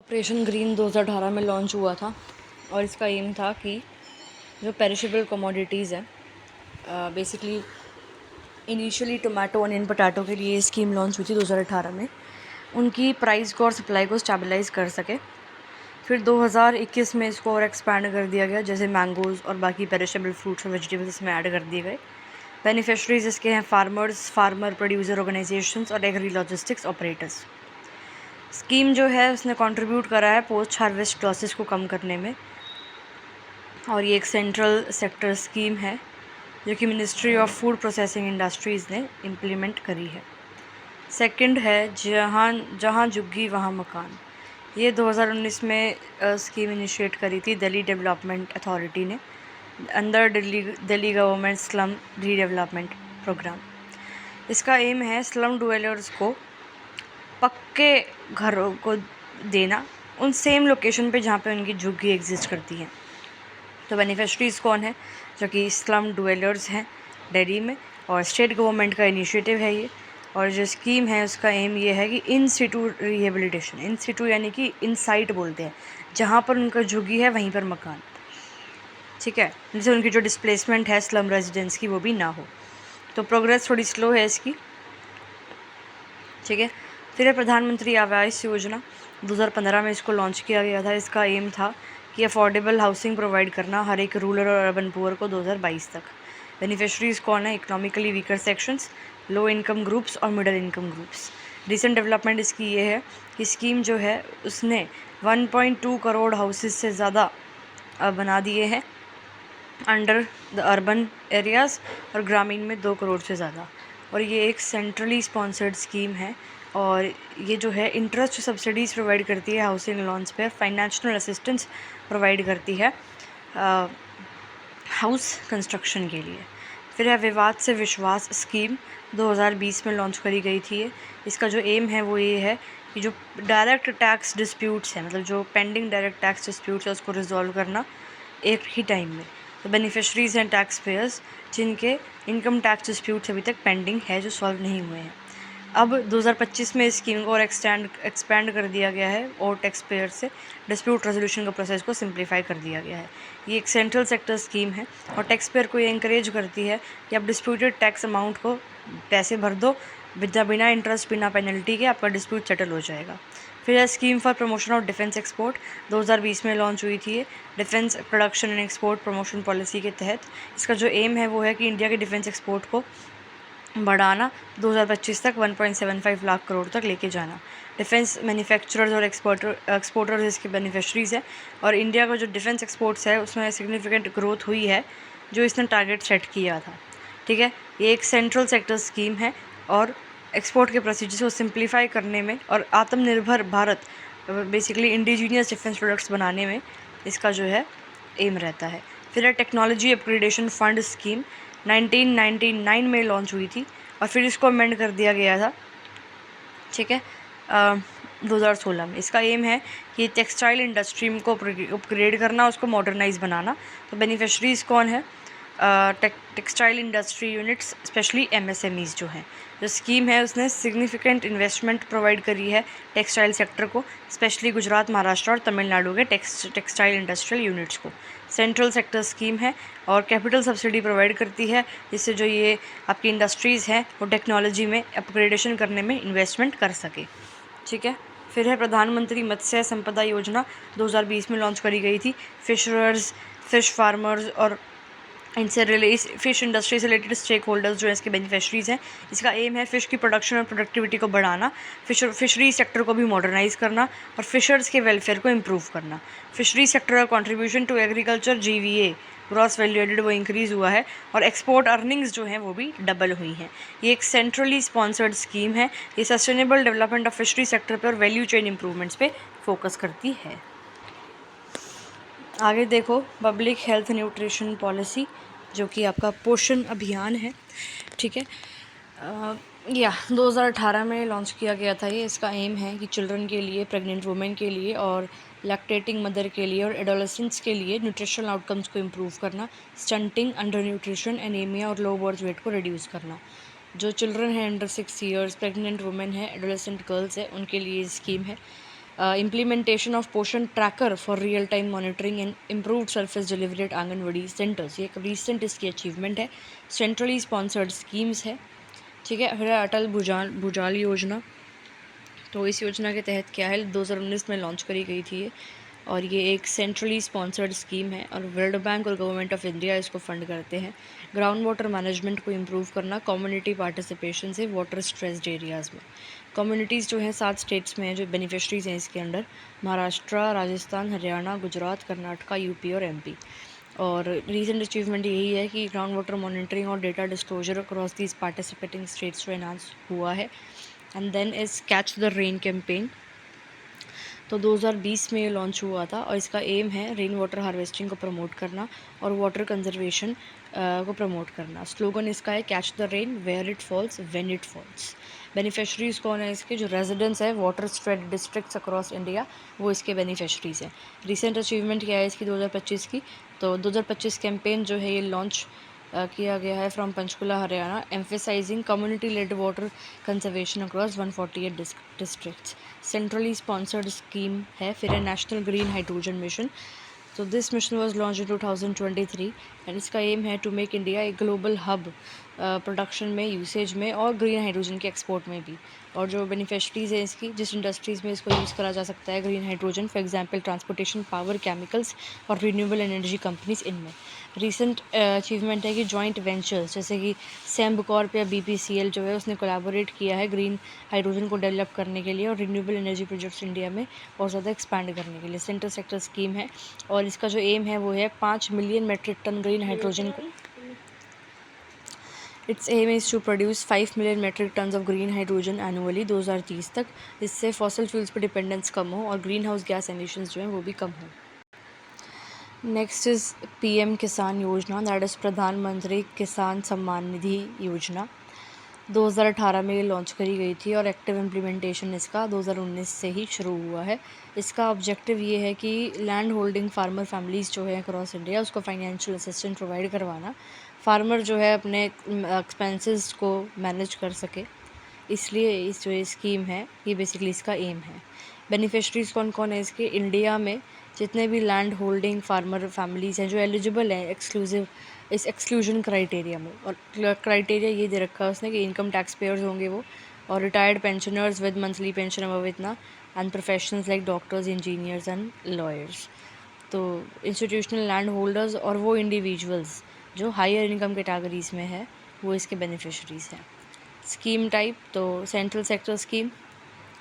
Operation green 2018 में launch हुआ था और इसका एम था कि जो पेरिशेबल कमोडिटीज़ हैं, basically initially tomato onion potato के लिए स्कीम लॉन्च हुई थी 2018 में, उनकी प्राइस को और सप्लाई को स्टेबलाइज़ कर सके। फिर 2021 में इसको और एक्सपैंड कर दिया गया, जैसे मैंगोज़ और बाकी पेरिशेबल फ्रूट्स और वेजिटेबल्स इसमें ऐड कर दिए गए। बेनिफिशरीज इसके हैं फार्मर्स, फार्मर प्रोड्यूसर ऑर्गेनाइजेशंस और एग्री लॉजिस्टिक्स ऑपरेटर्स। स्कीम जो है उसने कंट्रीब्यूट करा है पोस्ट हार्वेस्ट लॉसेस को कम करने में, और ये एक सेंट्रल सेक्टर स्कीम है जो कि ministry of food processing industries ने इम्प्लीमेंट करी है। सेकंड है जहाँ जहाँ झुग्गी वहाँ मकान। ये 2019 में स्कीम इनिशिएट करी थी दिल्ली डेवलपमेंट अथॉरिटी ने under Delhi government slum redevelopment programme. इसका एम है स्लम डवेलर्स को पक्के घरों को देना उन सेम लोकेशन पे जहाँ पे उनकी झुग्गी एग्जिस्ट करती है। तो बेनिफिशरीज़ कौन है? जो कि स्लम डवेलर्स हैं दिल्ली में, और स्टेट गवर्नमेंट का इनिशिएटिव है ये। और जो स्कीम है उसका एम ये है कि इन सिटू रिहेबिलिटेशन, इन सिटू यानी कि इन साइट बोलते हैं, जहाँ पर उनका झुग्गी है वहीं पर मकान, ठीक है, जिससे उनकी जो डिस्प्लेसमेंट है स्लम रेजिडेंट्स की वो भी ना हो। तो प्रोग्रेस थोड़ी स्लो है इसकी, ठीक है। फिर है प्रधानमंत्री आवास योजना, 2015 में इसको लॉन्च किया गया था। इसका एम था कि अफोर्डेबल हाउसिंग प्रोवाइड करना हर एक रूरल और अर्बन पुअर को 2022 तक। बेनिफिशरीज़ कौन है? Economically weaker sections, low income groups और middle income groups. Recent development इसकी ये है कि स्कीम जो है उसने 1.2 करोड़ हाउसेस से ज़्यादा बना दिए हैं अंडर द अर्बन एरियाज़, और ग्रामीण में 2 करोड़ से ज़्यादा। और ये एक सेंट्रली स्पॉन्सर्ड स्कीम है, और ये जो है इंटरेस्ट सब्सिडीज़ प्रोवाइड करती है हाउसिंग लोन्स पे, फाइनेंशियल असिस्टेंस प्रोवाइड करती है हाउस कंस्ट्रक्शन के लिए। फिर है विवाद से विश्वास स्कीम, 2020 में लॉन्च करी गई थी ये। इसका जो एम है वो ये है कि जो डायरेक्ट टैक्स डिस्प्यूट्स हैं, मतलब जो पेंडिंग डायरेक्ट टैक्स डिस्प्यूट्स है उसको रिजॉल्व करना एक ही टाइम में। तो बेनिफिशरीज़ हैं टैक्स पेयर्स जिनके इनकम टैक्स डिस्प्यूट्स अभी तक पेंडिंग है, जो सॉल्व नहीं हुए हैं। अब 2025 में इस स्कीम को और एक्सपैंड कर दिया गया है, और टैक्स पेयर से डिस्प्यूट रेजोल्यूशन का प्रोसेस को सिंप्लीफाई कर दिया गया है। ये एक सेंट्रल सेक्टर स्कीम है और टैक्स पेयर को ये इंकरेज करती है कि आप डिस्प्यूटेड टैक्स अमाउंट को पैसे भर दो, बिना इंटरेस्ट बिना पेनल्टी के आपका डिस्प्यूट सेटल हो जाएगा। फिर है scheme for promotion of defence export, 2020 में लॉन्च हुई थी ये defence production and export promotion policy के तहत। इसका जो एम है वो है कि इंडिया के डिफेंस एक्सपोर्ट को बढ़ाना, 2025 तक 1.75 लाख करोड़ तक लेके जाना। डिफेंस मैन्युफैक्चरर्स और एक्सपोर्टर्स इसके बेनिफिशरीज़ हैं, और इंडिया का जो डिफेंस एक्सपोर्ट्स है उसमें सिग्निफिकेंट ग्रोथ हुई है जो इसने टारगेट सेट किया था, ठीक है। ये एक सेंट्रल सेक्टर स्कीम है और एक्सपोर्ट के प्रोसीजर्स को सिंप्लीफाई करने में और आत्मनिर्भर Bharat, basically indigenous defence products बनाने में इसका जो है एम रहता है। फिर है टेक्नोलॉजी अपग्रेडेशन फंड स्कीम, 1999 में लॉन्च हुई थी और फिर इसको अमेंड कर दिया गया था, ठीक है, 2016 में। इसका एम है कि टेक्सटाइल इंडस्ट्री को अपग्रेड करना, उसको मॉडर्नाइज बनाना। तो बेनिफिशरीज़ कौन है? Textile industry units, specially MSMEs जो हैं। जो स्कीम है उसने सिग्निफिकेंट इन्वेस्टमेंट प्रोवाइड करी है टेक्सटाइल सेक्टर को, स्पेशली गुजरात, महाराष्ट्र और तमिलनाडु के टेक्सटाइल इंडस्ट्रियल यूनिट्स को। सेंट्रल सेक्टर स्कीम है और कैपिटल सब्सिडी प्रोवाइड करती है, जिससे जो ये आपकी इंडस्ट्रीज़ हैं वो टेक्नोलॉजी में अपग्रेडेशन करने में इन्वेस्टमेंट कर सके, ठीक है। फिर है प्रधानमंत्री मत्स्य संपदा योजना, 2020 में लॉन्च करी गई थी। फिशरर्स, फिश फार्मर्स और इनसे फिश इंडस्ट्री से रिलेटेड स्टेक होल्डर्स जो है इसके बेनिफिशरीज़ हैं। इसका एम है फ़िश की प्रोडक्शन और प्रोडक्टिविटी को बढ़ाना, फिशरी सेक्टर को भी मॉडर्नाइज करना और फिशर्स के वेलफेयर को इम्प्रूव करना। फिशरी सेक्टर का contribution to agriculture GVA, gross value added, वो इंक्रीज़ हुआ है और एक्सपोर्ट अर्निंग्स जो हैं वो भी डबल हुई हैं। ये एक सेंट्रली स्पॉन्सर्ड स्कीम है। ये sustainable development of fishery sector पर और वैल्यू चेन इंप्रूवमेंट्स पे फोकस करती है। आगे देखो पब्लिक हेल्थ न्यूट्रिशन पॉलिसी, जो कि आपका पोषण अभियान है, ठीक है। 2018 में लॉन्च किया गया था ये। इसका एम है कि चिल्ड्रन के लिए, प्रेग्नेंट वुमेन के लिए और लैक्टेटिंग मदर के लिए और एडोलेसेंट्स के लिए न्यूट्रिशनल आउटकम्स को इम्प्रूव करना, स्टंटिंग, अंडर न्यूट्रिशन, एनीमिया और लो बर्थ वेट को रिड्यूस करना। जो चिल्ड्रन हैं अंडर 6 ईयर्स, प्रेग्नेंट वुमेन है, एडोलेसेंट गर्ल्स है, उनके लिए स्कीम है। इम्प्लीमेंटेशन ऑफ पोषण tracker for real time monitoring and improved service delivery at anganwadi centres, ये एक रिसेंट इसकी अचीवमेंट है। सेंट्रली स्पॉन्सर्ड स्कीम्स है, ठीक है। फिर अटल भुजाल योजना, तो इस योजना के तहत क्या है, 2019 में लॉन्च करी गई थी ये, और ये एक सेंट्रली स्पॉन्सर्ड स्कीम है और वर्ल्ड बैंक और गवर्नमेंट ऑफ इंडिया इसको फंड करते हैं। ग्राउंड वाटर मैनेजमेंट को इम्प्रूव करना, कम्युनिटी पार्टिसिपेशन से वाटर स्ट्रेस्ड एरियाज़ में। कम्युनिटीज़ जो हैं 7 स्टेट्स में हैं जो बेनिफिशरीज़ हैं इसके अंडर, महाराष्ट्र, राजस्थान, हरियाणा, गुजरात, कर्नाटका, यूपी और एमपी। और रीसेंट अचीवमेंट यही है कि ग्राउंड वाटर मॉनिटरिंग और data disclosure across these participating states जो एनहांस हुआ है। And then is catch the rain campaign, तो 2020 में ये लॉन्च हुआ था और इसका एम है रेन वाटर हार्वेस्टिंग को प्रमोट करना और वाटर कंजर्वेशन को प्रमोट करना। स्लोगन इसका है catch the rain where it falls when it falls. Beneficiaries कौन है इसके, जो रेजिडेंट्स है water stressed districts across India, वो इसके बेनिफिशरीज़ हैं। रिसेंट अचीवमेंट क्या है इसकी 2025 की, तो 2025 कैंपेन जो है ये लॉन्च किया गया है from Panchkula Haryana, emphasizing community lead water conservation across 148 districts. Centrally sponsored scheme है। फिर है नेशनल ग्रीन हाइड्रोजन मिशन, तो this mission was launch in 2023 and इसका एम है टू मेक इंडिया एक ग्लोबल हब प्रोडक्शन में, यूसेज में और ग्रीन हाइड्रोजन के एक्सपोर्ट में भी। और जो बेनिफिशरीज़ है इसकी, जिस इंडस्ट्रीज़ में इसको यूज़ करा जा सकता है green hydrogen, for example transportation, power, chemicals और रिन्यूएबल एनर्जी कंपनीज इनमें। रिसेंट अचीवमेंट है कि जॉइंट वेंचर्स जैसे कि सेम्बकॉर्प या BPCL जो है उसने कोलैबोरेट किया है ग्रीन हाइड्रोजन को डेवलप करने के लिए और रिन्यूएबल एनर्जी प्रोजेक्ट्स इंडिया में और ज़्यादा एक्सपैंड करने के लिए। सेंटर सेक्टर स्कीम है और इसका जो एम है वो है 5 million metric tonne green hydrogen को। Its aim is to produce 5 million metric tonnes of green hydrogen annually 2030 तक, इससे फॉसिल फ्यूल्स पर डिपेंडेंस कम हो और ग्रीन हाउस गैस एमिशंस जो हैं वो भी कम हो। नेक्स्ट इज़ PM किसान योजना, दैट इज़ प्रधानमंत्री किसान सम्मान निधि योजना। 2018 में ये लॉन्च करी गई थी और एक्टिव इम्प्लीमेंटेशन इसका 2019 से ही शुरू हुआ है। इसका ऑब्जेक्टिव ये है कि लैंड होल्डिंग फार्मर फैमिलीज़ जो है अक्रॉस इंडिया उसको फाइनेंशियल असिस्टेंस प्रोवाइड करवाना, फार्मर जो है अपने एक्सपेंसेस को मैनेज कर सके, इसलिए इस जो स्कीम है ये बेसिकली इसका एम है। बेनिफिशरीज़ कौन कौन है इसके, इंडिया में जितने भी लैंड होल्डिंग फार्मर फैमिलीज़ हैं जो एलिजिबल हैं एक्सक्लूसिव इस एक्सक्लूजन क्राइटेरिया में, और क्राइटेरिया ये दे रखा है उसने कि इनकम टैक्स पेयर्स होंगे वो, और retired pensioners with monthly pension above इतना, and professionals like doctors, engineers and lawyers. तो इंस्टीट्यूशनल लैंड होल्डर्स और वो इंडिविजुअल्स जो हायर इनकम कैटेगरीज़ में है वो इसके बेनिफिशरीज़ हैं। स्कीम टाइप, तो सेंट्रल सेक्टर स्कीम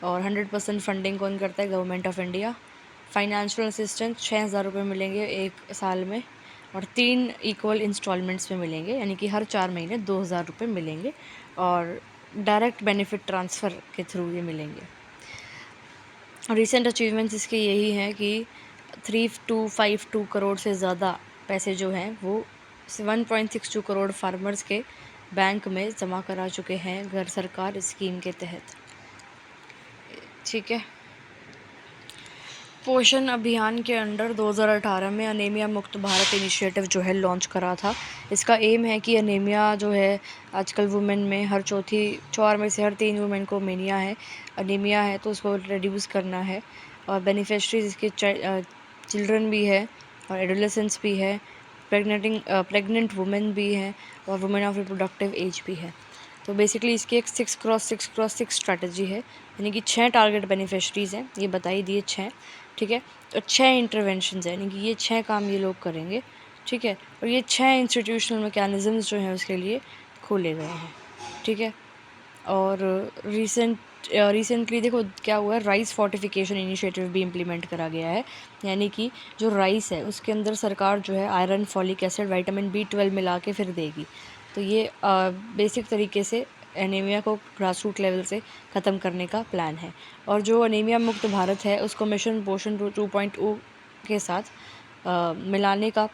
और 100% फंडिंग कौन करता है, government of India. Financial assistance 6,000 रुपये मिलेंगे एक साल में और 3 इक्वल इंस्टॉलमेंट्स में मिलेंगे, यानी कि हर 4 महीने 2,000 रुपये मिलेंगे और डायरेक्ट बेनिफिट ट्रांसफ़र के थ्रू ये मिलेंगे। रिसेंट अचीवमेंट्स इसके यही हैं कि 3,252 करोड़ से ज़्यादा पैसे जो हैं वो 1.62 करोड़ फार्मर्स के बैंक में जमा करा चुके हैं घर सरकार स्कीम के तहत, ठीक है। पोषण अभियान के अंडर 2018 में अनीमिया मुक्त भारत इनिशिएटिव जो है लॉन्च करा था। इसका एम है कि अनीमिया जो है आजकल वुमेन में हर 4 में से हर 3 वुमेन को अनीमिया है, तो उसको रिड्यूस करना है। और बेनिफिशरीज इसके चिल्ड्रन भी है और एडोलेसेंट्स भी है, प्रेग्नेंट वुमेन भी है और वुमेन ऑफ रिप्रोडक्टिव एज भी है। तो बेसिकली इसकी एक 6x6 स्ट्रैटेजी है, यानी कि 6 टारगेट बेनिफिशरीज़ हैं, ये बताई दिए 6, ठीक है। और 6 इंटरवेंशंस हैं, यानी कि ये 6 काम ये लोग करेंगे, ठीक है। और ये 6 इंस्टीट्यूशनल मैकेनिज़म्स जो हैं उसके लिए खोले गए हैं, ठीक है। और रिसेंटली देखो क्या हुआ है, राइस फोर्टिफिकेशन इनिशिएटिव भी इम्प्लीमेंट करा गया है, यानी कि जो राइस है उसके अंदर सरकार जो है iron, folic acid, vitamin B12 मिला के फिर देगी। तो ये बेसिक तरीके से एनीमिया को ग्रासरूट लेवल से ख़त्म करने का प्लान है। और जो एनीमिया मुक्त भारत है उसको मिशन पोषण 2.0 के साथ मिलाने का,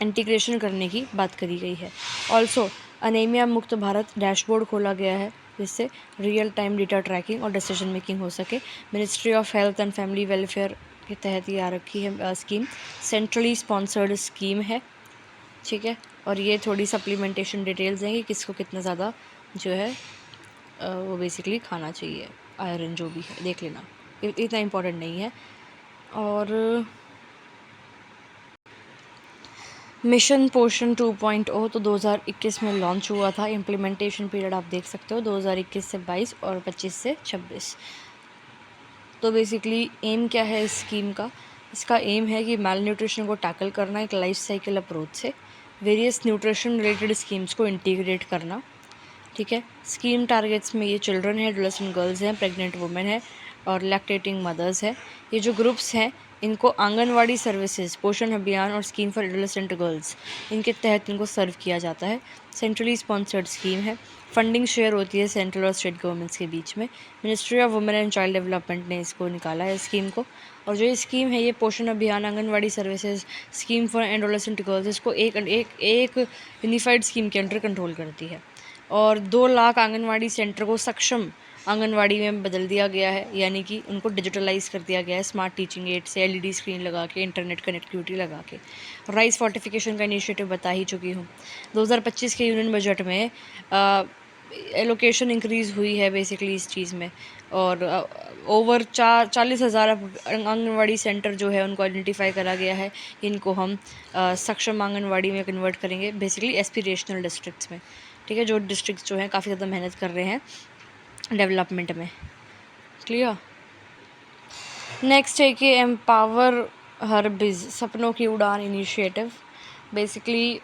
इंटीग्रेशन करने की बात करी गई है। ऑल्सो एनीमिया मुक्त भारत डैशबोर्ड खोला गया है जिससे रियल टाइम डेटा ट्रैकिंग और डिसीजन मेकिंग हो सके। Ministry of health and family welfare के तहत ये आ रखी है स्कीम, सेंट्रली स्पॉन्सर्ड स्कीम है, ठीक है। और ये थोड़ी सप्लीमेंटेशन डिटेल्स हैं कि किसको कितना ज़्यादा जो है वो बेसिकली खाना चाहिए, आयरन जो भी है देख लेना। इतना इम्पोर्टेंट नहीं है। और मिशन पोषण 2.0 तो 2021 में लॉन्च हुआ था। इम्प्लीमेंटेशन पीरियड आप देख सकते हो 2021 से 22 और 25 से 26। तो बेसिकली एम क्या है इस स्कीम का? इसका एम है कि माल न्यूट्रिशन को टैकल करना एक लाइफ साइकिल अप्रोच से, वेरियस न्यूट्रिशन रिलेटेड स्कीम्स को इंटीग्रेट करना। ठीक है, स्कीम टारगेट्स में ये चिल्ड्रन है, एडोलेसेंट गर्ल्स हैं, प्रेग्नेंट वुमेन है और लैक्टेटिंग मदर्स है। ये जो ग्रुप्स हैं इनको आंगनवाड़ी सर्विसेज, पोषण अभियान और स्कीम फॉर एडोलेसेंट गर्ल्स, इनके तहत इनको सर्व किया जाता है। सेंट्रली स्पॉन्सर्ड स्कीम है। फंडिंग शेयर होती है सेंट्रल और स्टेट गवर्नमेंट्स के बीच में। Ministry of women and child development ने इसको निकाला है स्कीम को। और जो ये स्कीम है ये पोषण अभियान, anganwadi services, scheme for adolescent girls, इसको एक यूनिफाइड स्कीम के अंडर कंट्रोल करती है। और 2 लाख आंगनवाड़ी सेंटर को सक्षम आंगनवाड़ी में बदल दिया गया है, यानी कि उनको डिजिटलाइज कर दिया गया है स्मार्ट टीचिंग एड से, एलईडी स्क्रीन लगा के, इंटरनेट कनेक्टिविटी लगा के। राइस फोर्टिफिकेशन का इनिशिएटिव बता ही चुकी हूँ। 2025 के यूनियन बजट में एलोकेशन इंक्रीज़ हुई है बेसिकली इस चीज़ में। और ओवर 40,000 आंगनवाड़ी सेंटर जो है उनको आइडेंटिफाई करा गया है। इनको हम सक्षम आंगनवाड़ी में कन्वर्ट करेंगे, बेसिकली एस्पिरेशनल डिस्ट्रिक्ट्स में। ठीक है, जो डिस्ट्रिक्ट्स जो हैं काफ़ी ज़्यादा मेहनत कर रहे हैं डेवलपमेंट में। क्लियर। नेक्स्ट है कि एम्पावर हर्बिज, सपनों की उड़ान इनिशिएटिव। बेसिकली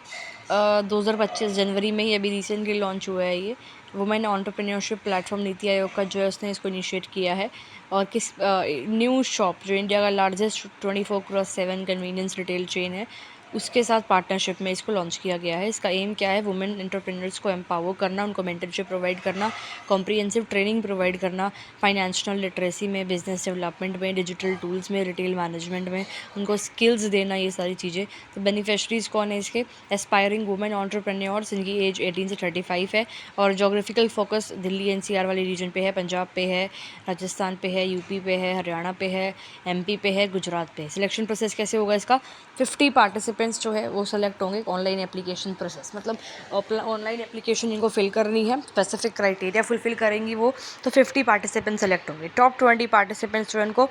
2025 जनवरी में ही अभी रिसेंटली लॉन्च हुआ है ये। Women entrepreneurship platform NITI Aayog का जो है उसने इसको इनिशिएट किया है। और किस न्यू शॉप जो इंडिया का लार्जेस्ट 24/7 कन्वीनियंस रिटेल चेन है उसके साथ पार्टनरशिप में इसको लॉन्च किया गया है। इसका एम क्या है? वुमेन एंटरप्रेन्योर्स को एम्पावर करना, उनको मेंटरशिप प्रोवाइड करना, कॉम्प्रिहेंसिव ट्रेनिंग प्रोवाइड करना, फाइनेंशियल लिटरेसी में, बिजनेस डेवलपमेंट में, डिजिटल टूल्स में, रिटेल मैनेजमेंट में उनको स्किल्स देना, ये सारी चीज़ें। तो बेनिफिशरीज़ कौन है इसके? एस्पायरिंग वुमेन एंटरप्रेन्योर्स, इनकी एज 18 से 35 है और जोग्राफिकल फोकस दिल्ली एनसीआर वाले रीजन पे है, पंजाब पे है, राजस्थान पे है, यूपी पे है, हरियाणा पे है, एमपी पे है, गुजरात पे है। सिलेक्शन प्रोसेस कैसे होगा इसका? 50 पार्टिसिपेंट्स जो है वो सेलेक्ट होंगे। ऑनलाइन एप्लीकेशन प्रोसेस, मतलब ऑनलाइन एप्लीकेशन इनको फिल करनी है, स्पेसिफिक क्राइटेरिया फुलफिल करेंगी वो, तो 50 पार्टिसिपेंट्स सेलेक्ट होंगे। टॉप 20 पार्टिसिपेंट्स जो है उनको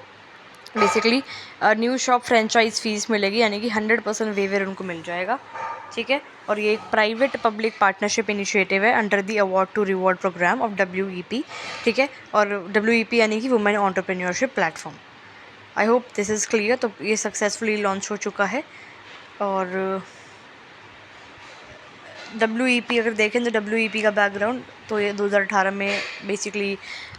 basically new shop franchise fees मिलेगी, यानी कि 100% वेवर उनको मिल जाएगा। ठीक है, और ये एक प्राइवेट पब्लिक पार्टनरशिप इनिशिएटिव है under the award to reward programme of WEP। ठीक है, और WEP यानी कि women entrepreneurship platform. I hope this is clear. तो ये सक्सेसफुली लॉन्च हो चुका है। और WEP अगर देखें तो WEP का बैकग्राउंड तो ये 2018 में बेसिकली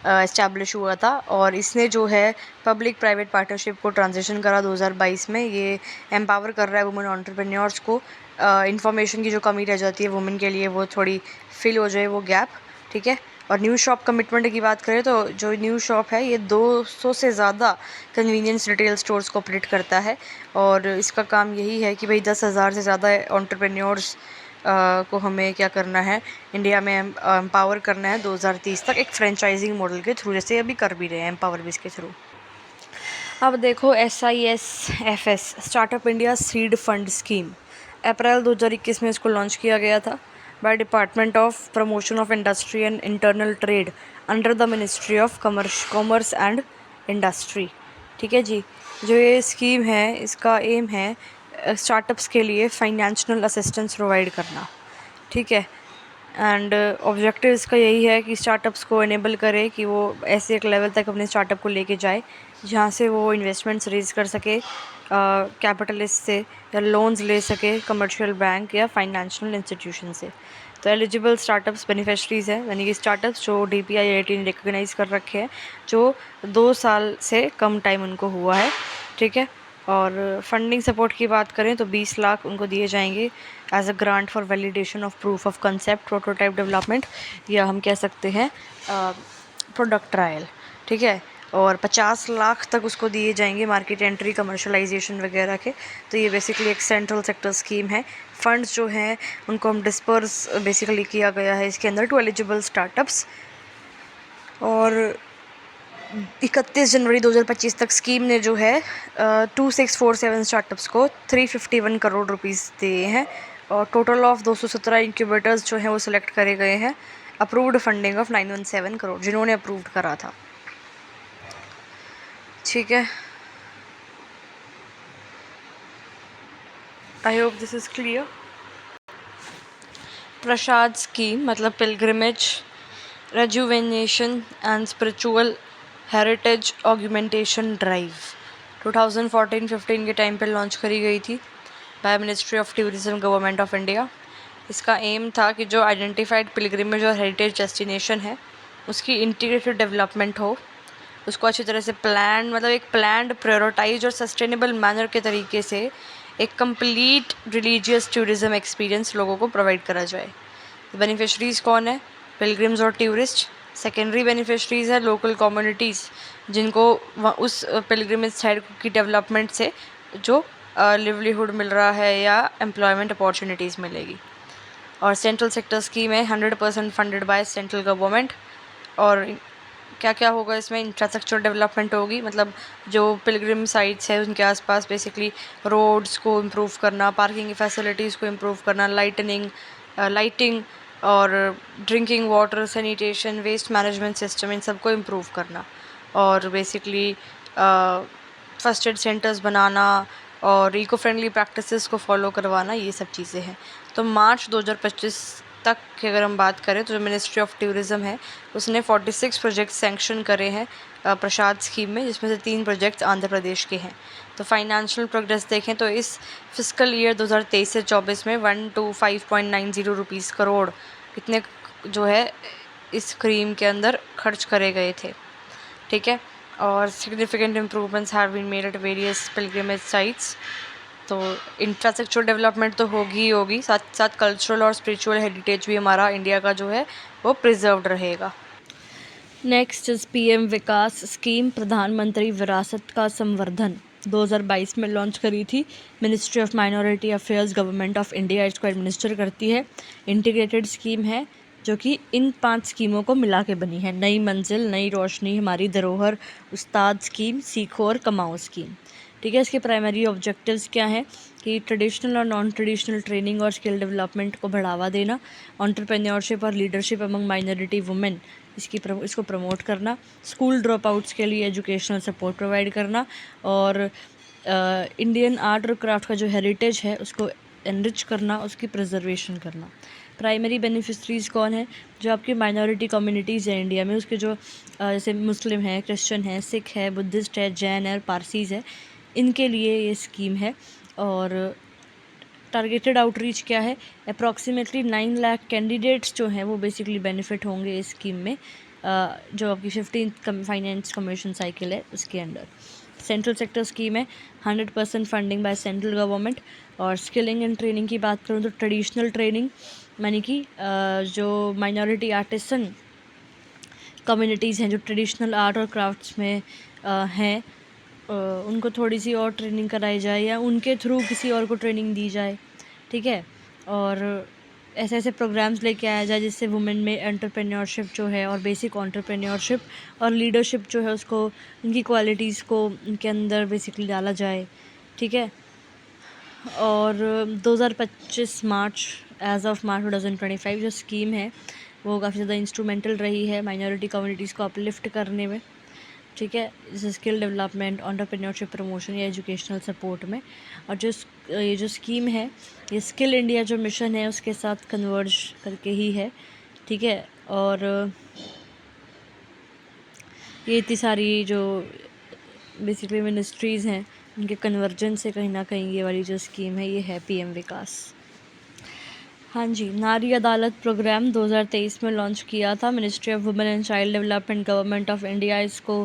इस्टेब्लिश हुआ था और इसने जो है पब्लिक प्राइवेट पार्टनरशिप को ट्रांजिशन करा 2022 में। ये एम्पावर कर रहा है वुमेन एंटरप्रेन्योर्स को। इंफॉर्मेशन की जो कमी रह जाती है वुमेन के लिए वो थोड़ी फिल हो जाए वो गैप। ठीक है, और न्यू शॉप कमिटमेंट की बात करें तो जो न्यू शॉप है ये 200 से ज़्यादा कन्वीनियंस रिटेल स्टोर्स को ऑपरेट करता है और इसका काम यही है कि भाई 10,000 से ज़्यादा एंटरप्रेन्योर्स को हमें क्या करना है, इंडिया में एम्पावर करना है 2030 तक एक फ्रेंचाइजिंग मॉडल के थ्रू, जैसे अभी कर भी रहे हैं एम्पावर बिज के थ्रू। अब देखो SISFS, startup India seed fund scheme, April 2021 में इसको लॉन्च किया गया था by department of promotion of industry and internal trade under the ministry of commerce and industry. ठीक है जी, जो ये स्कीम है इसका एम है स्टार्टअप्स के लिए फाइनेंशियल असिस्टेंस प्रोवाइड करना। ठीक है, एंड ऑब्जेक्टिव इसका यही है कि स्टार्टअप्स को इनेबल करे कि वो ऐसे एक लेवल तक अपने स्टार्टअप को लेके जाए जहाँ से वो इन्वेस्टमेंट्स रेज कर सके कैपिटलिस्ट से, या लोन्स ले सके कमर्शियल बैंक या फाइनेंशियल इंस्टीट्यूशन से। तो एलिजिबल स्टार्टअप्स बेनिफिशरीज़ हैं, यानी कि स्टार्टअप्स जो DPI IIT ने रिकगनाइज़ कर रखे हैं, जो 2 साल से कम टाइम उनको हुआ है। ठीक है, और फंडिंग सपोर्ट की बात करें तो 20 लाख उनको दिए जाएंगे as a grant for validation of proof of concept, prototype development, या हम कह सकते हैं प्रोडक्ट ट्रायल। ठीक है, और 50 लाख तक उसको दिए जाएंगे मार्केट एंट्री, कमर्शलाइजेशन वगैरह के। तो ये बेसिकली एक सेंट्रल सेक्टर स्कीम है। फंड्स जो हैं उनको हम डिस्पर्स बेसिकली किया गया है इसके अंदर टू एलिजिबल स्टार्टअप्स। और 31 जनवरी 2025 तक स्कीम ने जो है 2647 स्टार्टअप्स को 351 करोड़ रुपीस दिए हैं और टोटल ऑफ 217 इंक्यूबेटर्स जो हैं वो सिलेक्ट करे गए हैं। अप्रूव्ड फंडिंग ऑफ 917 करोड़ जिन्होंने अप्रूव्ड करा था। ठीक है, I hope this is clear. Prasad scheme मतलब pilgrimage rejuvenation and spiritual heritage augmentation drive 2014-15 के टाइम पे लॉन्च करी गई थी by ministry of tourism government of India. इसका एम था कि जो आइडेंटिफाइड पिलग्रिमेज और हेरिटेज डेस्टिनेशन है उसकी इंटीग्रेटेड डेवलपमेंट हो, उसको अच्छी तरह से प्लान मतलब एक प्लान्ड प्रायोरिटाइज और सस्टेनेबल मैनर के तरीके से एक कंप्लीट रिलीजियस टूरिज्म एक्सपीरियंस लोगों को प्रोवाइड करा जाए। बेनिफिशरीज़ कौन है? पिलग्रिम्स और टूरिस्ट। सेकेंडरी बेनिफिशरीज़ है लोकल कम्युनिटीज़ जिनको उस पिलग्रिमेज साइट की डेवलपमेंट से जो लिवलीहुड मिल रहा है या एम्प्लॉयमेंट अपॉर्चुनिटीज़ मिलेगी। और सेंट्रल सेक्टर स्कीम है 100% फंडेड बाय सेंट्रल गवर्नमेंट। और क्या क्या होगा इसमें? इंफ्रास्ट्रक्चर डेवलपमेंट होगी, मतलब जो पिलग्रिम साइट्स है उनके आसपास बेसिकली रोड्स को इम्प्रूव करना, पार्किंग की फैसिलिटीज़ को इम्प्रूव करना, लाइटिंग और drinking water, sanitation, waste management system, इन सबको इम्प्रूव करना। और बेसिकली फर्स्ट एड सेंटर्स बनाना और इको फ्रेंडली प्रैक्टिसेस को फॉलो करवाना, ये सब चीज़ें हैं। तो मार्च 2025 तक की अगर हम बात करें तो जो मिनिस्ट्री ऑफ टूरिज़्म है उसने 46 प्रोजेक्ट सैंक्शन करे हैं प्रसाद स्कीम में, जिसमें से 3 प्रोजेक्ट्स आंध्र प्रदेश के हैं। तो फाइनेंशियल प्रोग्रेस देखें तो इस फिस्कल ईयर 2023 से 24 में 125.90 रुपीज़ करोड़ इतने जो है इस स्कीम के अंदर खर्च करे गए थे। ठीक है, और significant improvements have been made at various pilgrimage sites. तो इंफ्रास्ट्रक्चर डेवलपमेंट तो होगी ही होगी, साथ साथ कल्चरल और स्पिरिचुअल हेरिटेज भी हमारा इंडिया का जो है वो प्रिजर्व्ड रहेगा। Next is PM Vikas scheme, प्रधानमंत्री विरासत का संवर्धन 2022 में लॉन्च करी थी। Ministry of minority affairs government of India इसको एडमिनिस्टर करती है। इंटीग्रेटेड स्कीम है जो कि इन 5 स्कीमों को मिला के बनी है। नई मंजिल, नई रोशनी, हमारी धरोहर, उस्ताद स्कीम, सीखो और कमाओ स्कीम। ठीक है, इसके प्राइमरी ऑब्जेक्टिव्स क्या हैं कि ट्रेडिशनल और नॉन ट्रेडिशनल ट्रेनिंग और स्किल डेवलपमेंट को बढ़ावा देना, एंटरप्रेन्योरशिप और लीडरशिप अमंग माइनॉरिटी वुमेन इसको प्रमोट करना, स्कूल ड्रॉप आउट्स के लिए एजुकेशनल सपोर्ट प्रोवाइड करना, और इंडियन आर्ट और क्राफ्ट का जो हेरिटेज है उसको एनरिच करना, उसकी प्रिजर्वेशन करना। प्राइमरी बेनिफिशरीज़ कौन है? जो आपकी माइनॉरिटी कम्युनिटीज़ हैं इंडिया में, उसके जो जैसे मुस्लिम है, क्रिश्चियन है, सिख है, बुद्धिस्ट है, जैन है और पारसीज़ है, इनके लिए ये स्कीम है। और टारगेटेड आउटरीच क्या है? अप्रॉक्सीमेटली 9 लाख कैंडिडेट्स जो हैं वो बेसिकली बेनिफिट होंगे इस स्कीम में, जो आपकी 15th फाइनेंस कमीशन साइकिल है उसके अंडर। सेंट्रल सेक्टर स्कीम है 100% फंडिंग बाय सेंट्रल गवर्नमेंट। और स्किलिंग एंड ट्रेनिंग की बात करूँ तो ट्रेडिशनल ट्रेनिंग यानी कि जो माइनॉरिटी आर्टिसन कम्युनिटीज़ हैं जो ट्रेडिशनल आर्ट और क्राफ्ट्स में हैं, उनको थोड़ी सी और ट्रेनिंग कराई जाए या उनके थ्रू किसी और को ट्रेनिंग दी जाए। ठीक है, और ऐसे ऐसे प्रोग्राम्स लेके आया जाए जिससे वुमेन में एंटरप्रेन्योरशिप जो है और बेसिक एंटरप्रेन्योरशिप और लीडरशिप जो है उसको, उनकी क्वालिटीज़ को उनके अंदर बेसिकली डाला जाए। ठीक है, और 2025 मार्च एज ऑफ मार्च 2025 जो स्कीम है वो काफ़ी ज़्यादा इंस्ट्रूमेंटल रही है माइनॉरिटी कम्युनिटीज़ को अपलिफ्ट करने में। ठीक है, जैसे स्किल डेवलपमेंट, एंटरप्रेन्योरशिप प्रमोशन या एजुकेशनल सपोर्ट में। और ये जो स्कीम है ये स्किल इंडिया जो मिशन है उसके साथ कन्वर्ज करके ही है। ठीक है, और ये इतनी सारी जो बेसिकली मिनिस्ट्रीज़ हैं उनके कन्वर्जन से कहीं ना कहीं ये वाली जो स्कीम है ये है पीएम विकास। हाँ जी, नारी अदालत प्रोग्राम 2023 में लॉन्च किया था। Ministry of women and child development government of India इसको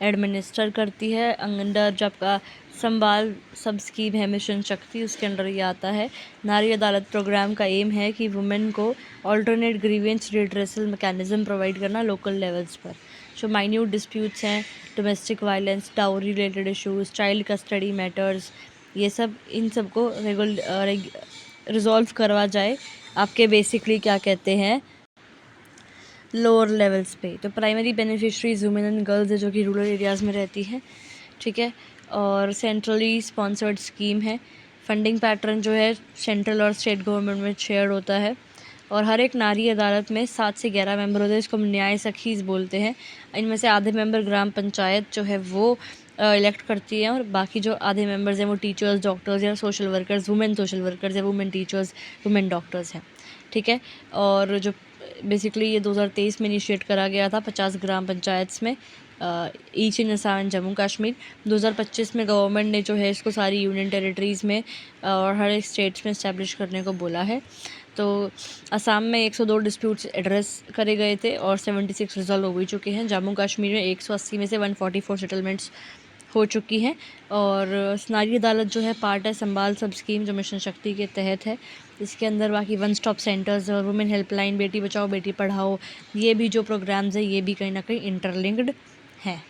एडमिनिस्टर करती है। अंडर जब का संबाल सब स्कीम है मिशन शक्ति, उसके अंडर ये आता है। नारी अदालत प्रोग्राम का एम है कि वुमेन को alternate grievance redressal mechanism provide करना लोकल लेवल्स पर। जो माइन्यूट डिस्प्यूट्स हैं, domestic violence, dowry related issues, child custody matters, ये सब इन सब को रिजॉल्व करवा जाए आपके बेसिकली क्या कहते हैं लोअर लेवल्स पे। तो primary beneficiaries women and girls है जो कि रूरल एरियाज़ में रहती हैं। ठीक है, और सेंट्रली स्पॉन्सर्ड स्कीम है। फंडिंग पैटर्न जो है सेंट्रल और स्टेट गवर्नमेंट में शेयर होता है। और हर एक नारी अदालत में 7 से 11 मेंबर होते हैं, इसको न्याय सखीज़ बोलते हैं। इनमें से आधे मेंबर ग्राम पंचायत जो है वो इलेक्ट करती है, और बाकी जो आधे मेंबर्स हैं वो टीचर्स, डॉक्टर्स या social workers, women social workers या वुमेन टीचर्स, वुमेन डॉक्टर्स हैं, ठीक है। और जो बेसिकली ये 2023 में इनिशिएट करा गया था 50 ग्राम पंचायत्स में, each in Assam and Jammu Kashmir. 2025 में गवर्नमेंट ने जो है इसको सारी यूनियन टेरिटरीज़ में और हर एक स्टेट्स में इस्टेब्लिश करने को बोला है। तो असम में 102 डिस्प्यूट्स एड्रेस करे गए थे और 76 रिजॉल्व हो भी चुके हैं। जम्मू कश्मीर में 180 में से 144 सेटलमेंट्स हो चुकी हैं। और नारी अदालत जो है पार्ट है संभाल सब स्कीम, जो मिशन शक्ति के तहत है। इसके अंदर बाकी वन स्टॉप सेंटर्स और वुमेन हेल्पलाइन, बेटी बचाओ बेटी पढ़ाओ, ये भी जो प्रोग्राम्स हैं ये भी कहीं ना कहीं इंटरलिंक्ड हैं।